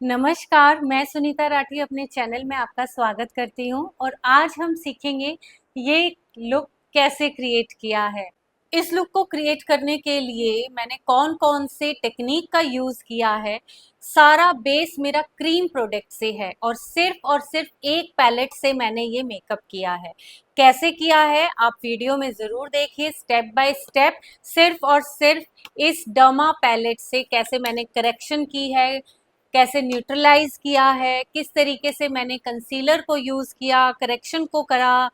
नमस्कार, मैं सुनीता राठी अपने चैनल में आपका स्वागत करती हूँ और आज हम सीखेंगे ये लुक कैसे क्रिएट किया है। इस लुक को क्रिएट करने के लिए मैंने कौन-कौन से टेक्निक का यूज़ किया है, सारा बेस मेरा क्रीम प्रोडक्ट से है और सिर्फ एक पैलेट से मैंने ये मेकअप किया है। कैसे किया है आप वीडियो में ज़रूर देखिए स्टेप बाय स्टेप, सिर्फ और सिर्फ इस डर्मा पैलेट से कैसे मैंने करेक्शन की है, कैसे न्यूट्रलाइज किया है, किस तरीके से मैंने कंसीलर को यूज़ किया, करेक्शन को करा,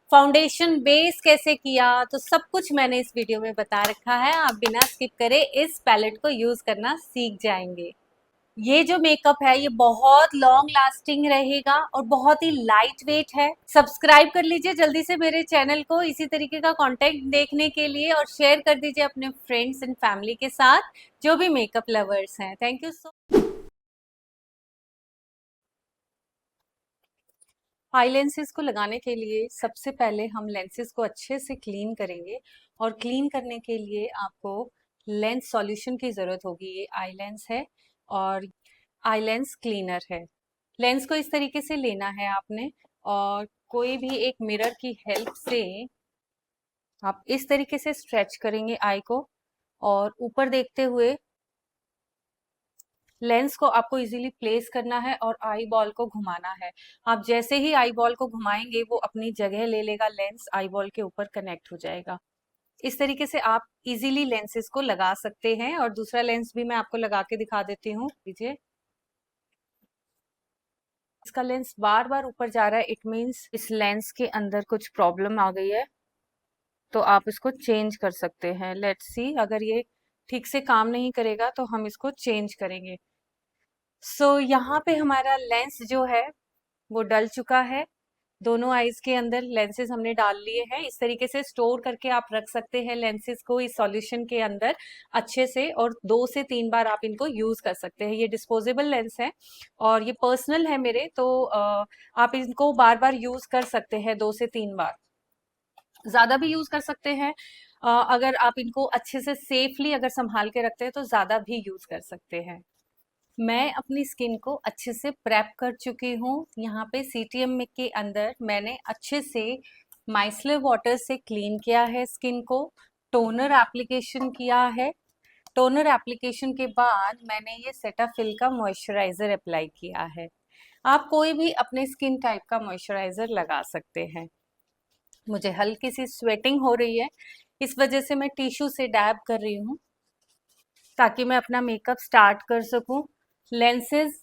फाउंडेशन बेस कैसे किया, तो सब कुछ मैंने इस वीडियो में बता रखा है। आप बिना स्किप करे इस पैलेट को यूज़ करना सीख जाएंगे। ये जो मेकअप है ये बहुत लॉन्ग लास्टिंग रहेगा और बहुत ही लाइट वेट है। सब्सक्राइब कर लीजिए जल्दी से मेरे चैनल को इसी तरीके का कंटेंट देखने के लिए और शेयर कर दीजिए अपने फ्रेंड्स एंड फैमिली के साथ जो भी मेकअप लवर्स हैं। Thank you so. I lenses को लगाने के लिए सबसे पहले हम लेंसेज को अच्छे से क्लीन करेंगे और क्लीन करने के लिए आपको लेंस सॉल्यूशन की ज़रूरत होगी। ये आई लेंस है और आई लेंस क्लीनर है। लेंस को इस तरीके से लेना है आपने और कोई भी एक मिरर की हेल्प से आप इस तरीके से स्ट्रेच करेंगे आई को और ऊपर देखते हुए लेंस को आपको इजीली प्लेस करना है और आई बॉल को घुमाना है। आप जैसे ही आई बॉल को घुमाएंगे वो अपनी जगह ले लेगा, लेंस आई बॉल के ऊपर कनेक्ट हो जाएगा। इस तरीके से आप इजीली लेंसेज को लगा सकते हैं और दूसरा लेंस भी मैं आपको लगा के दिखा देती हूँ। लीजिए, इसका लेंस बार बार ऊपर जा रहा है, इट मीन्स इस लेंस के अंदर कुछ प्रॉब्लम आ गई है, तो आप इसको चेंज कर सकते हैं। लेट्स सी, अगर ये ठीक से काम नहीं करेगा तो हम इसको चेंज करेंगे। यहाँ पे हमारा लेंस जो है वो डल चुका है। दोनों आईज के अंदर लेंसेज हमने डाल लिए हैं। इस तरीके से स्टोर करके आप रख सकते हैं लेंसेज को इस सॉल्यूशन के अंदर अच्छे से, और 2 से 3 बार आप इनको यूज कर सकते हैं। ये डिस्पोजेबल लेंस है और ये पर्सनल है मेरे, तो आप इनको बार बार यूज कर सकते हैं, 2 से 3 बार। ज्यादा भी यूज कर सकते हैं। अगर आप इनको अच्छे से सेफली अगर संभाल के रखते हैं तो ज्यादा भी यूज कर सकते हैं। मैं अपनी स्किन को अच्छे से प्रेप कर चुकी हूँ। यहाँ पे सीटीएम के अंदर मैंने अच्छे से माइसलर वाटर से क्लीन किया है स्किन को, टोनर एप्लीकेशन किया है। टोनर एप्लीकेशन के बाद मैंने ये सेटाफिल का मॉइस्चराइजर अप्लाई किया है। आप कोई भी अपने स्किन टाइप का मॉइस्चराइजर लगा सकते हैं। मुझे हल्की सी स्वेटिंग हो रही है, इस वजह से मैं टिश्यू से डैब कर रही हूँ ताकि मैं अपना मेकअप स्टार्ट कर सकूं। लेंसेज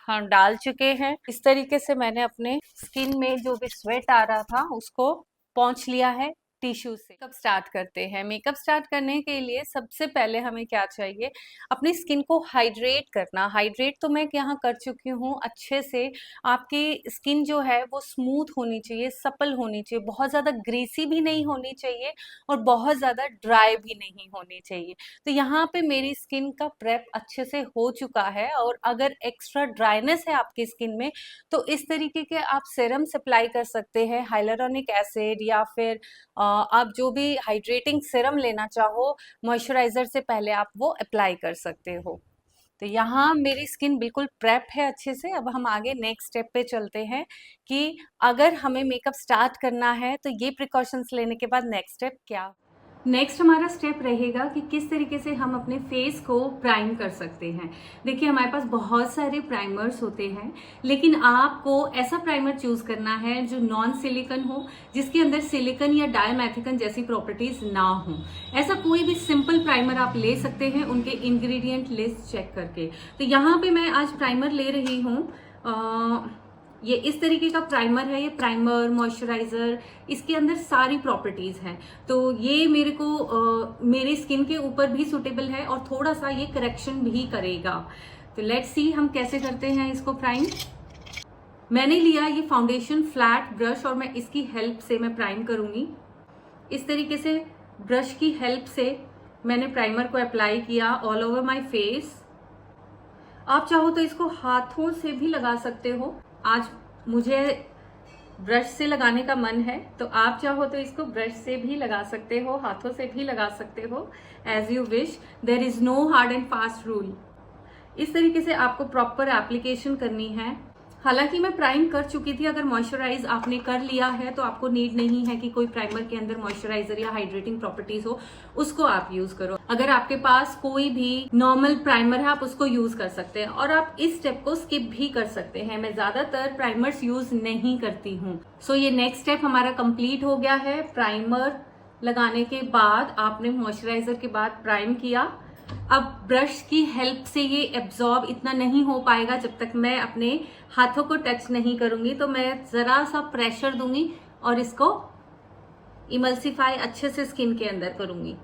हाँ डाल चुके हैं। इस तरीके से मैंने अपने स्किन में जो भी स्वेट आ रहा था उसको पोंछ लिया है टिश्यू से। मेकअप स्टार्ट करते हैं। मेकअप स्टार्ट करने के लिए सबसे पहले हमें क्या चाहिए, अपनी स्किन को हाइड्रेट करना। हाइड्रेट तो मैं यहाँ कर चुकी हूँ अच्छे से। आपकी स्किन जो है वो स्मूथ होनी चाहिए, सपल होनी चाहिए, बहुत ज़्यादा ग्रीसी भी नहीं होनी चाहिए और बहुत ज़्यादा ड्राई भी नहीं होनी चाहिए। तो यहाँ पे मेरी स्किन का प्रेप अच्छे से हो चुका है और अगर एक्स्ट्रा ड्राइनेस है आपकी स्किन में तो इस तरीके के आप सीरम्स अप्लाई कर सकते हैं, हाइलुरोनिक एसिड या फिर आप जो भी हाइड्रेटिंग सीरम लेना चाहो मॉइस्चराइजर से पहले आप वो अप्लाई कर सकते हो। तो यहाँ मेरी स्किन बिल्कुल प्रेप है अच्छे से। अब हम आगे नेक्स्ट स्टेप पे चलते हैं कि अगर हमें मेकअप स्टार्ट करना है तो ये प्रिकॉशंस लेने के बाद नेक्स्ट स्टेप क्या। नेक्स्ट हमारा स्टेप रहेगा कि किस तरीके से हम अपने फेस को प्राइम कर सकते हैं। देखिए, हमारे पास बहुत सारे प्राइमर्स होते हैं, लेकिन आपको ऐसा प्राइमर चूज करना है जो नॉन सिलिकन हो, जिसके अंदर सिलिकन या डायमेथिकन जैसी प्रॉपर्टीज ना हो। ऐसा कोई भी सिंपल प्राइमर आप ले सकते हैं उनके इंग्रेडिएंट लिस्ट चेक करके। तो यहाँ पे मैं आज प्राइमर ले रही हूँ। ये इस तरीके का प्राइमर है। ये प्राइमर मॉइस्चराइजर, इसके अंदर सारी प्रॉपर्टीज हैं, तो ये मेरे को मेरी स्किन के ऊपर भी सुटेबल है और थोड़ा सा ये करेक्शन भी करेगा। तो लेट्स सी हम कैसे करते हैं इसको प्राइम। मैंने लिया ये फाउंडेशन फ्लैट ब्रश और मैं इसकी हेल्प से मैं प्राइम करूंगी। इस तरीके से ब्रश की हेल्प से मैंने प्राइमर को अप्लाई किया ऑल ओवर माई फेस। आप चाहो तो इसको हाथों से भी लगा सकते हो। आज मुझे ब्रश से लगाने का मन है, तो आप चाहो तो इसको ब्रश से भी लगा सकते हो, हाथों से भी लगा सकते हो, as you wish. There is no hard and fast rule. इस तरीके से आपको प्रॉपर एप्लीकेशन करनी है। हालांकि मैं प्राइम कर चुकी थी, अगर मॉइस्चराइज आपने कर लिया है तो आपको नीड नहीं है कि कोई प्राइमर के अंदर मॉइस्चराइजर या हाइड्रेटिंग प्रॉपर्टीज हो, उसको आप यूज करो। अगर आपके पास कोई भी नॉर्मल प्राइमर है आप उसको यूज कर सकते हैं, और आप इस स्टेप को स्किप भी कर सकते हैं। मैं ज्यादातर प्राइमर्स यूज नहीं करती हूँ। सो ये नेक्स्ट स्टेप हमारा कंप्लीट हो गया है। प्राइमर लगाने के बाद आपने मॉइस्चराइजर के बाद प्राइम किया। अब ब्रश की हेल्प से ये एब्जॉर्ब इतना नहीं हो पाएगा जब तक मैं अपने हाथों को टच नहीं करूंगी, तो मैं जरा सा प्रेशर दूंगी और इसको इमल्सिफाई अच्छे से स्किन के अंदर करूंगी।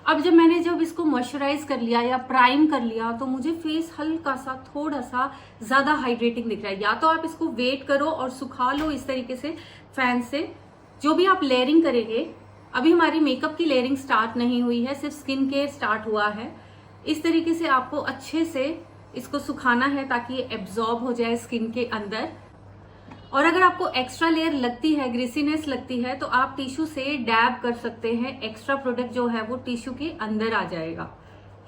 अब जब इसको मॉइस्चराइज कर लिया या प्राइम कर लिया तो मुझे फेस हल्का सा थोड़ा सा ज्यादा हाइड्रेटिंग दिख रहा है। या तो आप इसको वेट करो और सुखा लो इस तरीके से फैन से। जो भी आप लेयरिंग करेंगे, अभी हमारी मेकअप की लेयरिंग स्टार्ट नहीं हुई है, सिर्फ स्किन केयर स्टार्ट हुआ है। इस तरीके से आपको अच्छे से इसको सुखाना है ताकि ये एब्जॉर्ब हो जाए स्किन के अंदर। और अगर आपको एक्स्ट्रा लेयर लगती है, ग्रीसीनेस लगती है, तो आप टिश्यू से डैब कर सकते हैं। एक्स्ट्रा प्रोडक्ट जो है वो टिश्यू के अंदर आ जाएगा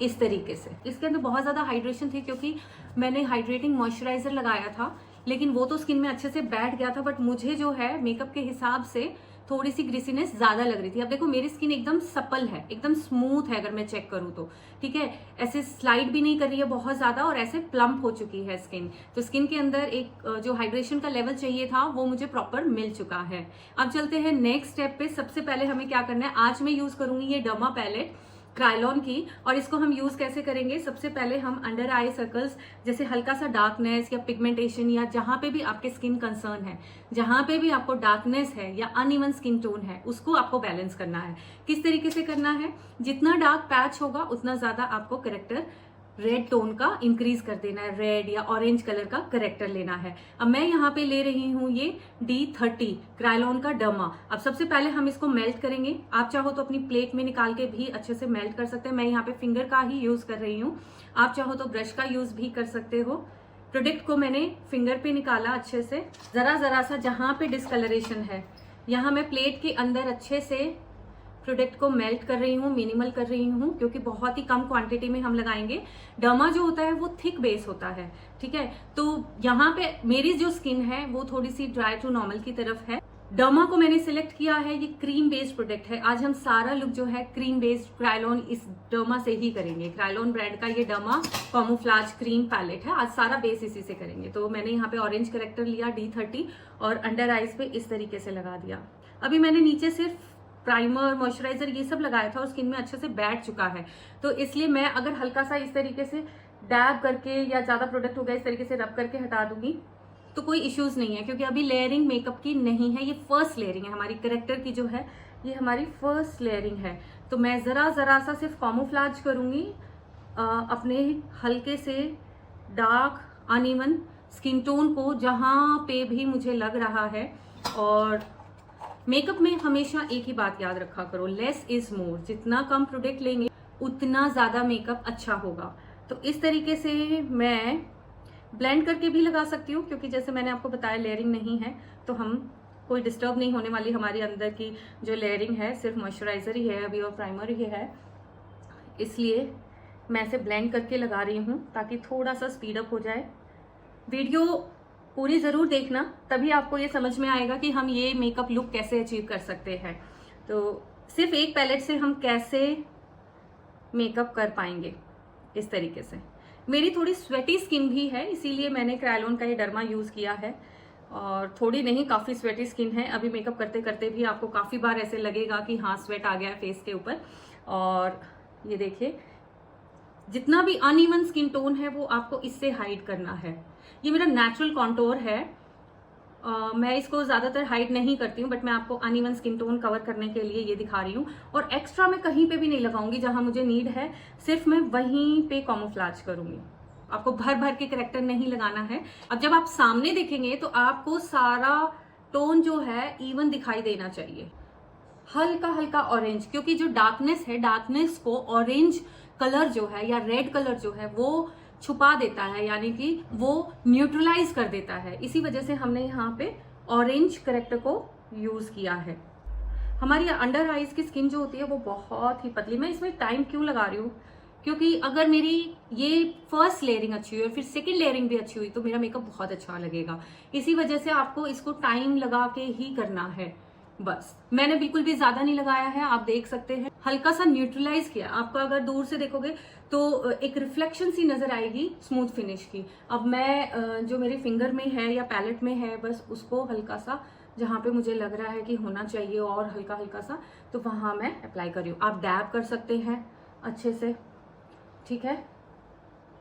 इस तरीके से। इसके अंदर बहुत ज्यादा हाइड्रेशन थी क्योंकि मैंने हाइड्रेटिंग मॉइस्चराइजर लगाया था, लेकिन वो तो स्किन में अच्छे से बैठ गया था, बट मुझे जो है मेकअप के हिसाब से थोड़ी सी ग्रीसीनेस ज्यादा लग रही थी। अब देखो मेरी स्किन एकदम सपल है, एकदम स्मूथ है अगर मैं चेक करूँ तो, ठीक है। ऐसे स्लाइड भी नहीं कर रही है बहुत ज्यादा, और ऐसे प्लम्प हो चुकी है स्किन। तो स्किन के अंदर एक जो हाइड्रेशन का लेवल चाहिए था वो मुझे प्रॉपर मिल चुका है। अब चलते हैं नेक्स्ट स्टेप पे। सबसे पहले हमें क्या करना है, आज मैं यूज करूंगी ये डर्मा पैलेट क्रायलॉन की, और इसको हम यूज कैसे करेंगे। सबसे पहले हम अंडर आई सर्कल्स, जैसे हल्का सा डार्कनेस या पिगमेंटेशन, या जहां पे भी आपके स्किन कंसर्न है, जहां पे भी आपको डार्कनेस है या अनइवन स्किन टोन है, उसको आपको बैलेंस करना है। किस तरीके से करना है, जितना डार्क पैच होगा उतना ज्यादा आपको करेक्टर रेड टोन का इंक्रीज कर देना है, रेड या ऑरेंज कलर का करेक्टर लेना है। अब मैं यहाँ पे ले रही हूँ ये D30 क्रायलॉन का डर्मा। अब सबसे पहले हम इसको मेल्ट करेंगे। आप चाहो तो अपनी प्लेट में निकाल के भी अच्छे से मेल्ट कर सकते हैं। मैं यहाँ पे फिंगर का ही यूज कर रही हूँ, आप चाहो तो ब्रश का यूज भी कर सकते हो। प्रोडक्ट को मैंने फिंगर पे निकाला अच्छे से, जरा सा जहां पे डिस्कलरेशन है, यहाँ मैं प्लेट के अंदर अच्छे से प्रोडक्ट को मेल्ट कर रही हूँ, मिनिमल कर रही हूँ, क्योंकि बहुत ही कम क्वांटिटी में हम लगाएंगे। डर्मा जो होता है वो थिक बेस होता है, ठीक है। तो यहाँ पे मेरी जो स्किन है वो थोड़ी सी ड्राई टू नॉर्मल की तरफ है। डर्मा को मैंने सिलेक्ट किया है, ये क्रीम बेस्ड प्रोडक्ट है। आज हम सारा लुक जो है क्रीम बेस्ड क्रायलॉन इस डर्मा से ही करेंगे। क्रायलॉन ब्रांड का ये डर्मा कैमोफ्लेज क्रीम पैलेट है, आज सारा बेस इसी से करेंगे। तो मैंने यहाँ पे ऑरेंज करेक्टर लिया D30 और अंडर आईज पे इस तरीके से लगा दिया। अभी मैंने नीचे सिर्फ प्राइमर, मॉइस्चराइजर ये सब लगाया था और स्किन में अच्छे से बैठ चुका है, तो इसलिए मैं अगर हल्का सा इस तरीके से डैब करके या ज्यादा प्रोडक्ट हो गया इस तरीके से रब करके हटा दूंगी तो कोई इश्यूज नहीं है, क्योंकि अभी लेयरिंग मेकअप की नहीं है, ये फर्स्ट लेयरिंग है हमारी करेक्टर की जो है, ये हमारी फर्स्ट लेयरिंग है। तो मैं जरा सा सिर्फ कैमोफ्लेज करूंगी अपने हल्के से डार्क अनइवन स्किन टोन को जहां पे भी मुझे लग रहा है। और मेकअप में हमेशा एक ही बात याद रखा करो, लेस इज मोर। जितना कम प्रोडक्ट लेंगे उतना ज्यादा मेकअप अच्छा होगा। तो इस तरीके से मैं ब्लेंड करके भी लगा सकती हूँ, क्योंकि जैसे मैंने आपको बताया लेयरिंग नहीं है तो हम कोई डिस्टर्ब नहीं होने वाली। हमारी अंदर की जो लेयरिंग है सिर्फ मॉइस्चराइजर ही है अभी और प्राइमर ही है, इसलिए मैं इसे ब्लेंड करके लगा रही हूँ ताकि थोड़ा सा स्पीड अप हो जाए। वीडियो पूरी जरूर देखना, तभी आपको ये समझ में आएगा कि हम ये मेकअप लुक कैसे अचीव कर सकते हैं। तो सिर्फ एक पैलेट से हम कैसे मेकअप कर पाएंगे इस तरीके से। मेरी थोड़ी स्वेटी स्किन भी है, इसीलिए मैंने क्रायलॉन का ये डर्मा यूज किया है, और थोड़ी नहीं काफी स्वेटी स्किन है। अभी मेकअप करते करते भी आपको काफी बार ऐसे लगेगा कि हाँ स्वेट आ गया है फेस के ऊपर। और ये देखिए जितना भी अनइवन स्किन टोन है वो आपको इससे हाइड करना है। ये मेरा नेचुरल कॉन्टोर है, मैं इसको ज्यादातर हाइड नहीं करती हूँ, बट मैं आपको अनइवन स्किन टोन कवर करने के लिए ये दिखा रही हूँ। और एक्स्ट्रा मैं कहीं पे भी नहीं लगाऊंगी, जहां मुझे नीड है सिर्फ मैं वहीं पे कैमोफ्लेज करूंगी। आपको भर भर के करेक्टर नहीं लगाना है। अब जब आप सामने देखेंगे तो आपको सारा टोन जो है इवन दिखाई देना चाहिए, हल्का हल्का ऑरेंज, क्योंकि जो डार्कनेस है, डार्कनेस को ऑरेंज कलर जो है या रेड कलर जो है वो छुपा देता है, यानी कि वो न्यूट्रलाइज कर देता है। इसी वजह से हमने यहाँ पे ऑरेंज करेक्टर को यूज किया है। हमारी अंडर आईज की स्किन जो होती है वो बहुत ही पतली, मैं इसमें टाइम क्यों लगा रही हूँ, क्योंकि अगर मेरी ये फर्स्ट लेयरिंग अच्छी हुई और फिर सेकंड लेयरिंग भी अच्छी हुई तो मेरा मेकअप बहुत अच्छा लगेगा। इसी वजह से आपको इसको टाइम लगा के ही करना है। बस मैंने बिल्कुल भी ज्यादा नहीं लगाया है, आप देख सकते हैं, हल्का सा न्यूट्रलाइज किया। आपको अगर दूर से देखोगे तो एक रिफ्लेक्शन सी नजर आएगी स्मूथ फिनिश की। अब मैं जो मेरे फिंगर में है या पैलेट में है, बस उसको हल्का सा जहां पे मुझे लग रहा है कि होना चाहिए और हल्का हल्का सा, तो वहां मैं अप्लाई कर रही हूँ। आप डैब कर सकते हैं अच्छे से, ठीक है,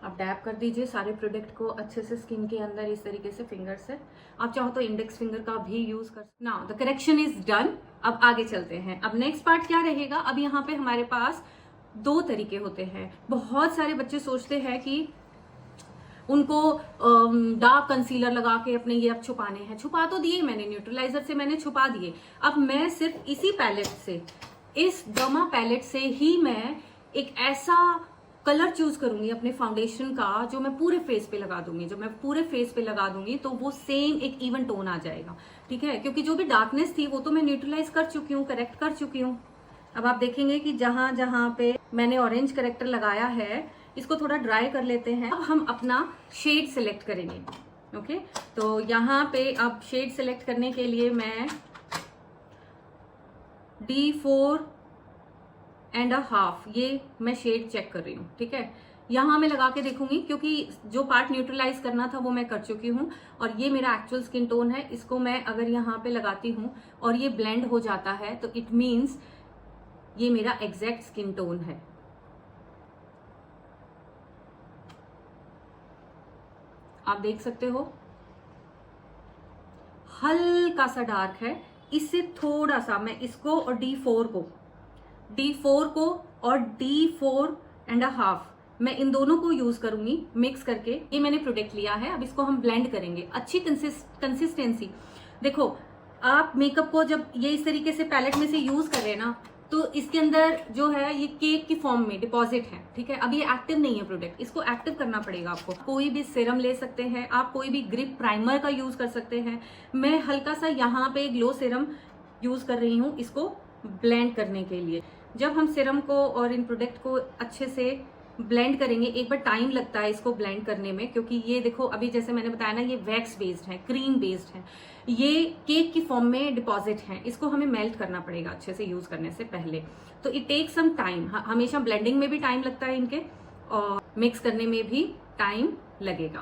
आप डैब कर दीजिए सारे प्रोडक्ट को अच्छे से स्किन के अंदर इस तरीके से फिंगर से। आप चाहो तो इंडेक्स फिंगर का भी यूज कर। Now the correction is done. अब आगे चलते हैं। अब नेक्स्ट पार्ट क्या रहेगा। अब यहाँ पे हमारे पास दो तरीके होते हैं। बहुत सारे बच्चे सोचते हैं कि उनको डार्क कंसीलर लगा के अपने ये अब छुपाने हैं। छुपा तो दिए मैंने, न्यूट्रलाइजर से मैंने छुपा दिए। अब मैं सिर्फ इसी पैलेट से, इस डर्मा पैलेट से ही मैं एक ऐसा कलर चूज करूंगी अपने फाउंडेशन का जो मैं पूरे फेस पे लगा दूंगी। जब मैं पूरे फेस पे लगा दूंगी तो वो सेम एक इवन टोन आ जाएगा, ठीक है, क्योंकि जो भी डार्कनेस थी वो तो मैं न्यूट्रलाइज कर चुकी हूँ, करेक्ट कर चुकी हूँ। अब आप देखेंगे कि जहां जहां पे मैंने ऑरेंज करेक्टर लगाया है इसको थोड़ा ड्राई कर लेते हैं। अब हम अपना शेड सिलेक्ट करेंगे। ओके, तो यहाँ पे अब शेड सिलेक्ट करने के लिए मैं D4.5 ये मैं शेड चेक कर रही हूँ, ठीक है। यहाँ मैं लगा के देखूंगी क्योंकि जो पार्ट न्यूट्रलाइज करना था वो मैं कर चुकी हूँ और ये मेरा एक्चुअल स्किन टोन है। इसको मैं अगर यहाँ पे लगाती हूँ और ये ब्लेंड हो जाता है तो इट मीन्स ये मेरा एग्जैक्ट स्किन टोन है। आप देख सकते हो हल्का सा डार्क है। इससे थोड़ा सा मैं इसको और D4 को और D4.5 मैं इन दोनों को यूज करूंगी मिक्स करके। ये मैंने प्रोडक्ट लिया है। अब इसको हम ब्लेंड करेंगे। अच्छी कंसिस्टेंसी देखो, आप मेकअप को जब ये इस तरीके से पैलेट में से यूज कर रहे हैं ना तो इसके अंदर जो है ये केक की फॉर्म में डिपॉजिट है, ठीक है। अब ये एक्टिव नहीं है प्रोडक्ट, इसको एक्टिव करना पड़ेगा आपको। कोई भी सीरम ले सकते हैं आप, कोई भी ग्रिप प्राइमर का यूज कर सकते हैं। मैं हल्का सा यहाँ पे ग्लो सीरम यूज कर रही हूँ इसको ब्लेंड करने के लिए। जब हम सीरम को और इन प्रोडक्ट को अच्छे से ब्लेंड करेंगे, एक बार टाइम लगता है इसको ब्लेंड करने में, क्योंकि ये देखो अभी जैसे मैंने बताया ना ये वैक्स बेस्ड है, क्रीम बेस्ड है, ये केक की फॉर्म में डिपॉजिट है। इसको हमें मेल्ट करना पड़ेगा अच्छे से यूज करने से पहले। तो इट टेक सम टाइम। हमेशा ब्लेंडिंग में भी टाइम लगता है इनके और मिक्स करने में भी टाइम लगेगा।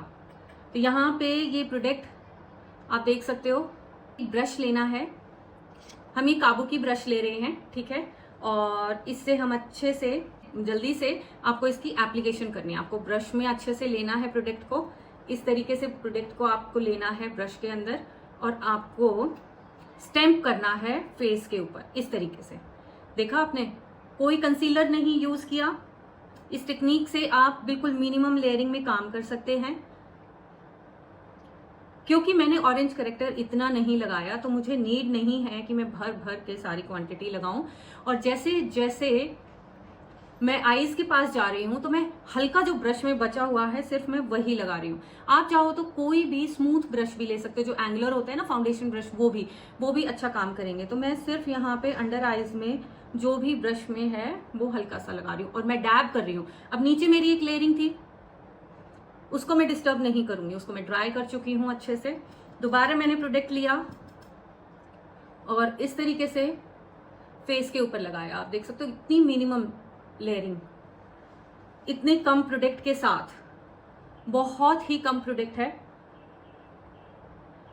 तो यहाँ पे ये प्रोडक्ट आप देख सकते हो। ब्रश लेना है, हम ये काबू की ब्रश ले रहे हैं, ठीक है, और इससे हम अच्छे से जल्दी से आपको इसकी एप्लीकेशन करनी है। आपको ब्रश में अच्छे से लेना है प्रोडक्ट को, इस तरीके से प्रोडक्ट को आपको लेना है ब्रश के अंदर और आपको स्टैम्प करना है फेस के ऊपर इस तरीके से। देखा आपने, कोई कंसीलर नहीं यूज किया। इस टेक्निक से आप बिल्कुल मिनिमम लेयरिंग में काम कर सकते हैं। क्योंकि मैंने ऑरेंज करेक्टर इतना नहीं लगाया तो मुझे नीड नहीं है कि मैं भर भर के सारी क्वांटिटी लगाऊं। और जैसे जैसे मैं आईज के पास जा रही हूं तो मैं हल्का जो ब्रश में बचा हुआ है सिर्फ मैं वही लगा रही हूँ। आप चाहो तो कोई भी स्मूथ ब्रश भी ले सकते हो, जो एंगुलर होता है ना फाउंडेशन ब्रश, वो भी अच्छा काम करेंगे। तो मैं सिर्फ यहाँ पे अंडर आईज में जो भी ब्रश में है वो हल्का सा लगा रही हूँ और मैं डैब कर रही हूँ। अब नीचे मेरी एक लेयरिंग थी उसको मैं डिस्टर्ब नहीं करूंगी, उसको मैं ड्राई कर चुकी हूँ अच्छे से। दोबारा मैंने प्रोडक्ट लिया और इस तरीके से फेस के ऊपर लगाया। आप देख सकते हो इतनी मिनिमम लेयरिंग, इतने कम प्रोडक्ट के साथ, बहुत ही कम प्रोडक्ट है।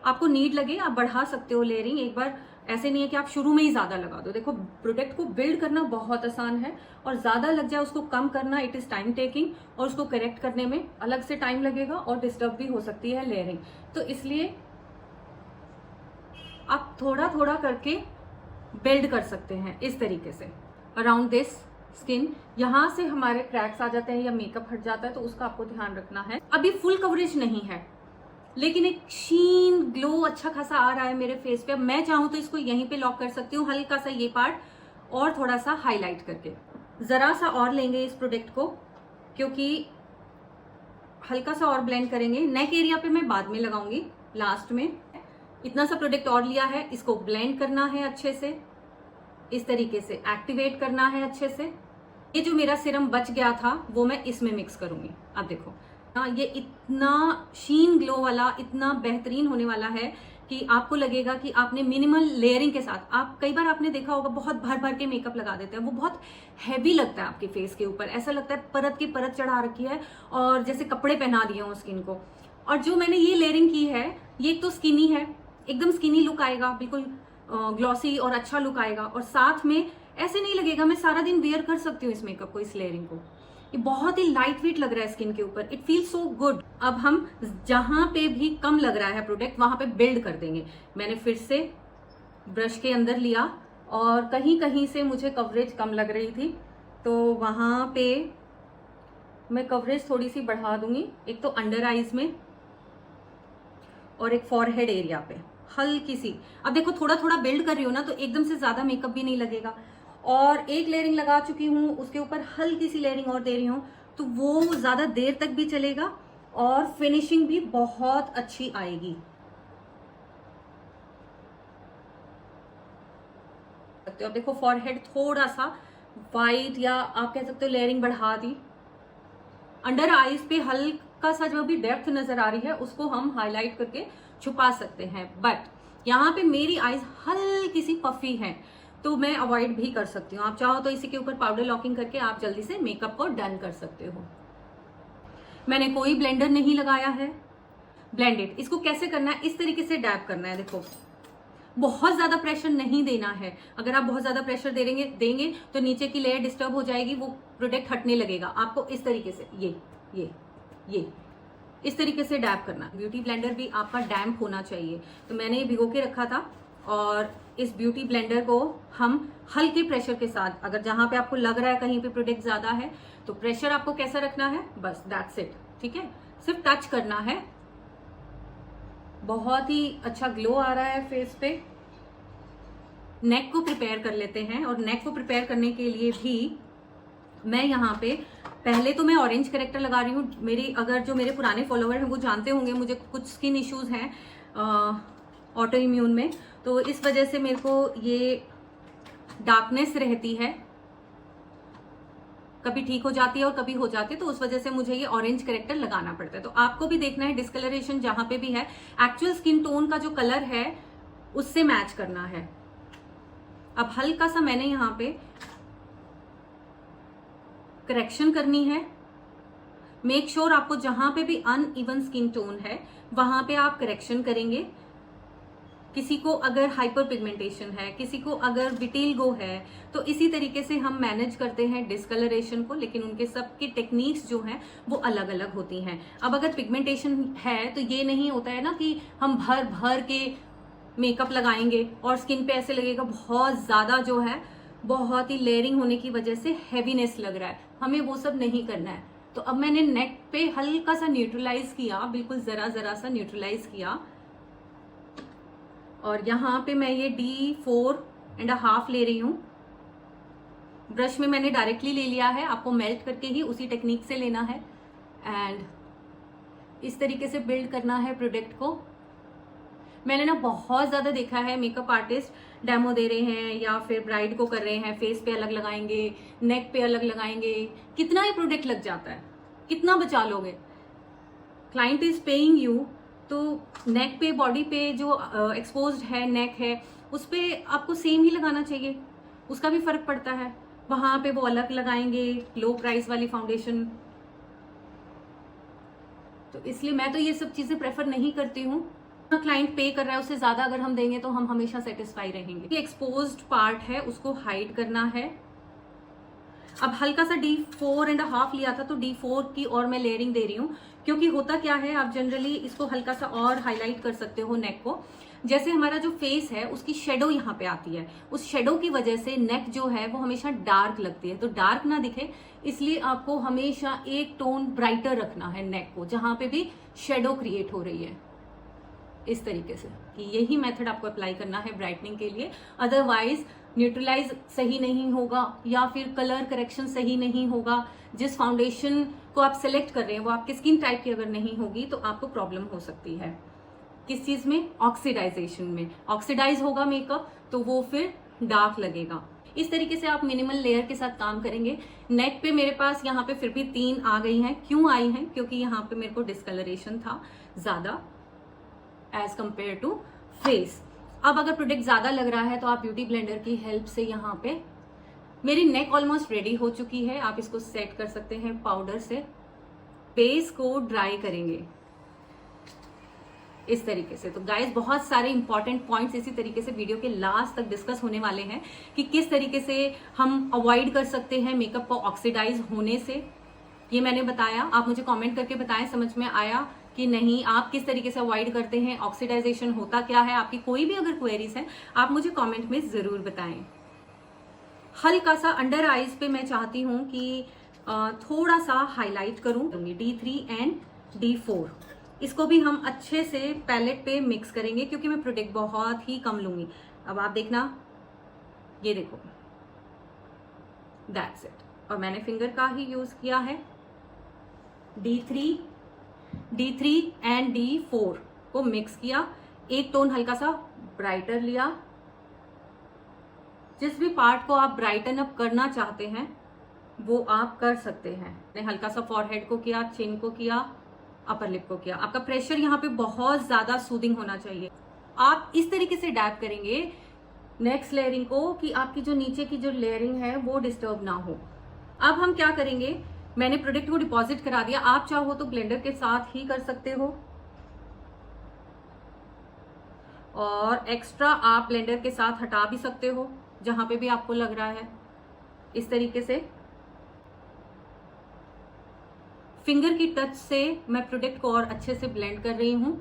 आपको नीड लगे आप बढ़ा सकते हो लेयरिंग एक बार, ऐसे नहीं है कि आप शुरू में ही ज्यादा लगा दो। देखो प्रोडक्ट को बिल्ड करना बहुत आसान है और ज्यादा लग जाए उसको कम करना इट इज टाइम टेकिंग, और उसको करेक्ट करने में अलग से टाइम लगेगा और डिस्टर्ब भी हो सकती है लेयरिंग। तो इसलिए आप थोड़ा थोड़ा करके बिल्ड कर सकते हैं इस तरीके से अराउंड दिस स्किन। यहां से हमारे क्रैक्स आ जाते हैं या मेकअप हट जाता है तो उसका आपको ध्यान रखना है। अभी फुल कवरेज नहीं है लेकिन एक शीन ग्लो अच्छा खासा आ रहा है मेरे फेस पे। अब मैं चाहूं तो इसको यहीं पे लॉक कर सकती हूँ, हल्का सा ये पार्ट और थोड़ा सा हाईलाइट करके। जरा सा और लेंगे इस प्रोडक्ट को क्योंकि हल्का सा और ब्लेंड करेंगे। नेक एरिया पे मैं बाद में लगाऊंगी लास्ट में। इतना सा प्रोडक्ट और लिया है, इसको ब्लेंड करना है अच्छे से, इस तरीके से एक्टिवेट करना है अच्छे से। ये जो मेरा सीरम बच गया था वो मैं इसमें मिक्स करूंगी। अब देखो ये इतना शीन ग्लो वाला, इतना बेहतरीन होने वाला है कि आपको लगेगा कि आपने मिनिमल लेयरिंग के साथ, आप कई बार आपने देखा होगा बहुत भर भर के मेकअप लगा देते हैं, वो बहुत हैवी लगता है आपके फेस के ऊपर, ऐसा लगता है परत की परत चढ़ा रखी है और जैसे कपड़े पहना दिए हो स्किन को। और जो मैंने ये लेयरिंग की है, ये तो स्किनी है, एकदम स्किनी लुक आएगा, बिल्कुल ग्लॉसी और अच्छा लुक आएगा, और साथ में ऐसे नहीं लगेगा, मैं सारा दिन वेयर कर सकती हूँ इस मेकअप को, इस लेयरिंग को। ये बहुत ही लाइट वेट लग रहा है स्किन के ऊपर, इट फील सो गुड। अब हम जहां पे भी कम लग रहा है प्रोडक्ट वहां पे बिल्ड कर देंगे। मैंने फिर से ब्रश के अंदर लिया और कहीं कहीं से मुझे कवरेज कम लग रही थी, तो वहां पे मैं कवरेज थोड़ी सी बढ़ा दूंगी, एक तो अंडर आईज में और एक फॉरहेड एरिया पे हल्की सी। अब देखो थोड़ा थोड़ा बिल्ड कर रही हो ना, तो एकदम से ज्यादा मेकअप भी नहीं लगेगा। और एक लेयरिंग लगा चुकी हूँ, उसके ऊपर हल्की सी लेयरिंग और दे रही हूँ, तो वो ज्यादा देर तक भी चलेगा और फिनिशिंग भी बहुत अच्छी आएगी। अब देखो फॉरहेड थोड़ा सा वाइट, या आप कह सकते हो लेयरिंग बढ़ा दी। अंडर आईज पे हल्का सा जो भी डेप्थ नजर आ रही है उसको हम हाईलाइट करके छुपा सकते हैं, बट यहाँ पे मेरी आईज हल्की सी पफी है तो मैं अवॉइड भी कर सकती हूँ। आप चाहो तो इसी के ऊपर पाउडर लॉकिंग करके आप जल्दी से मेकअप को डन कर सकते हो। मैंने कोई ब्लेंडर नहीं लगाया है। ब्लेंडेड, इसको कैसे करना है, इस तरीके से डैब करना है। देखो बहुत ज्यादा प्रेशर नहीं देना है, अगर आप बहुत ज्यादा प्रेशर देंगे तो नीचे की लेयर डिस्टर्ब हो जाएगी, वो प्रोडक्ट हटने लगेगा। आपको इस तरीके से ये इस तरीके से डैब करना। ब्यूटी ब्लेंडर भी आपका डैम्प होना चाहिए, तो मैंने ये भिगो के रखा था और इस ब्यूटी ब्लेंडर को हम हल्के प्रेशर के साथ, अगर जहां पे आपको लग रहा है कहीं पे प्रोडक्ट ज्यादा है तो प्रेशर आपको कैसा रखना है, बस दैट्स इट, ठीक है, सिर्फ टच करना है। बहुत ही अच्छा ग्लो आ रहा है फेस पे। नेक को प्रिपेयर कर लेते हैं, और नेक को प्रिपेयर करने के लिए भी मैं यहाँ पे पहले तो मैं ऑरेंज करेक्टर लगा रही हूँ। अगर जो मेरे पुराने फॉलोवर हैं वो जानते होंगे मुझे कुछ स्किन इश्यूज हैं ऑटो इम्यून में, तो इस वजह से मेरे को ये डार्कनेस रहती है, कभी ठीक हो जाती है और कभी हो जाती है, तो उस वजह से मुझे ये ऑरेंज करेक्टर लगाना पड़ता है। तो आपको भी देखना है डिस्कलरेशन जहां पे भी है, एक्चुअल स्किन टोन का जो कलर है उससे मैच करना है। अब हल्का सा मैंने यहाँ पे करेक्शन करनी है। मेक श्योर आपको जहां पे भी अनइवन स्किन टोन है वहां पे आप करेक्शन करेंगे। किसी को अगर हाइपर पिगमेंटेशन है, किसी को अगर विटिलिगो है, तो इसी तरीके से हम मैनेज करते हैं डिस्कलरेशन को, लेकिन उनके सबकी टेक्निक्स जो हैं वो अलग अलग होती हैं। अब अगर पिगमेंटेशन है तो ये नहीं होता है ना कि हम भर भर के मेकअप लगाएंगे और स्किन पे ऐसे लगेगा बहुत ज्यादा जो है, बहुत ही लेयरिंग होने की वजह से हैवीनेस लग रहा है, हमें वो सब नहीं करना है। तो अब मैंने नेक पे हल्का सा न्यूट्रलाइज किया, बिल्कुल जरा जरा सा न्यूट्रलाइज किया, और यहाँ पे मैं ये D4.5 ले रही हूँ। ब्रश में मैंने डायरेक्टली ले लिया है, आपको मेल्ट करके ही उसी टेक्निक से लेना है एंड इस तरीके से बिल्ड करना है प्रोडक्ट को। मैंने ना बहुत ज्यादा देखा है मेकअप आर्टिस्ट डेमो दे रहे हैं या फिर ब्राइड को कर रहे हैं, फेस पे अलग लगाएंगे, नेक पे अलग लगाएंगे, कितना ही प्रोडक्ट लग जाता है, कितना बचा लोगे। क्लाइंट इज पेइंग यू, तो नेक पे, बॉडी पे जो एक्सपोज्ड है नेक है उस पे आपको सेम ही लगाना चाहिए, उसका भी फर्क पड़ता है। वहां पे वो अलग लगाएंगे लो प्राइस वाली फाउंडेशन, तो इसलिए मैं तो ये सब चीजें प्रेफर नहीं करती हूँ। क्लाइंट पे कर रहा है, उससे ज्यादा अगर हम देंगे तो हम हमेशा सेटिस्फाई रहेंगे। ये एक्सपोज्ड पार्ट है उसको हाइड करना है। अब हल्का सा D4.5 लिया था तो D4 की और मैं लेयरिंग दे रही हूँ, क्योंकि होता क्या है, आप जनरली इसको हल्का सा और हाईलाइट कर सकते हो नेक को। जैसे हमारा जो फेस है उसकी शेडो यहाँ पे आती है, उस शेडो की वजह से नेक जो है वो हमेशा डार्क लगती है, तो डार्क ना दिखे इसलिए आपको हमेशा एक टोन ब्राइटर रखना है नेक को, जहां पे भी शेडो क्रिएट हो रही है, इस तरीके से। कि यही मेथड आपको अप्लाई करना है ब्राइटनिंग के लिए, अदरवाइज न्यूट्रलाइज सही नहीं होगा या फिर कलर करेक्शन सही नहीं होगा। जिस फाउंडेशन को आप सिलेक्ट कर रहे हैं वो आपके स्किन टाइप की अगर नहीं होगी तो आपको प्रॉब्लम हो सकती है। किस चीज में? ऑक्सीडाइजेशन में। ऑक्सीडाइज होगा मेकअप तो वो फिर डार्क लगेगा। इस तरीके से आप मिनिमल लेयर के साथ काम करेंगे। नेक पे मेरे पास यहाँ पे फिर भी 3 आ गई हैं। क्यों आई हैं? क्योंकि यहाँ पे मेरे को डिस्कलरेशन था ज्यादा एज कंपेयर टू फेस। अब अगर प्रोडक्ट ज्यादा लग रहा है तो आप ब्यूटी ब्लेंडर की हेल्प से यहाँ पे, मेरी नेक ऑलमोस्ट रेडी हो चुकी है, आप इसको सेट कर सकते हैं पाउडर से। बेस को ड्राई करेंगे इस तरीके से। तो गाइस बहुत सारे इंपॉर्टेंट पॉइंट्स इसी तरीके से वीडियो के लास्ट तक डिस्कस होने वाले हैं कि किस तरीके से हम अवॉइड कर सकते हैं मेकअप को ऑक्सीडाइज होने से। ये मैंने बताया, आप मुझे कमेंट करके बताएं समझ में आया कि नहीं, आप किस तरीके से अवॉइड करते हैं, ऑक्सीडाइजेशन होता क्या है। आपकी कोई भी अगर क्वेरीज है आप मुझे कमेंट में जरूर बताएं। हल्का सा अंडर आईज पे मैं चाहती हूं कि थोड़ा सा हाईलाइट करूं। D3 एंड D4 इसको भी हम अच्छे से पैलेट पे मिक्स करेंगे क्योंकि मैं प्रोडक्ट बहुत ही कम लूंगी। अब आप देखना, ये देखो, दैट्स इट। और मैंने फिंगर का ही यूज किया है। D3 एंड D4 को मिक्स किया, एक टोन हल्का सा ब्राइटर लिया। जिस भी पार्ट को आप ब्राइटन अप करना चाहते हैं वो आप कर सकते हैं। मैंने हल्का सा फॉरहेड को किया, चिन को किया, अपर लिप को किया। आपका प्रेशर यहाँ पे बहुत ज्यादा सूदिंग होना चाहिए। आप इस तरीके से डैप करेंगे नेक्स्ट लेयरिंग को कि आपकी जो नीचे की जो लेयरिंग है वो डिस्टर्ब ना हो। अब हम क्या करेंगे, मैंने प्रोडक्ट को डिपॉजिट करा दिया। आप चाहो तो ब्लेंडर के साथ ही कर सकते हो और एक्स्ट्रा आप ब्लेंडर के साथ हटा भी सकते हो जहां पे भी आपको लग रहा है। इस तरीके से फिंगर की टच से मैं प्रोडक्ट को और अच्छे से ब्लेंड कर रही हूं।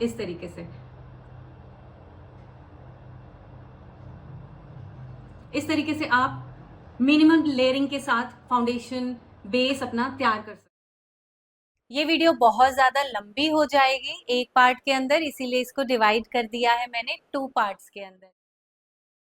इस तरीके से, इस तरीके से आप मिनिमम लेयरिंग के साथ फाउंडेशन बेस अपना तैयार कर सकते हैं। ये वीडियो बहुत ज्यादा लंबी हो जाएगी एक पार्ट के अंदर, इसीलिए इसको डिवाइड कर दिया है मैंने 2 पार्ट्स के अंदर।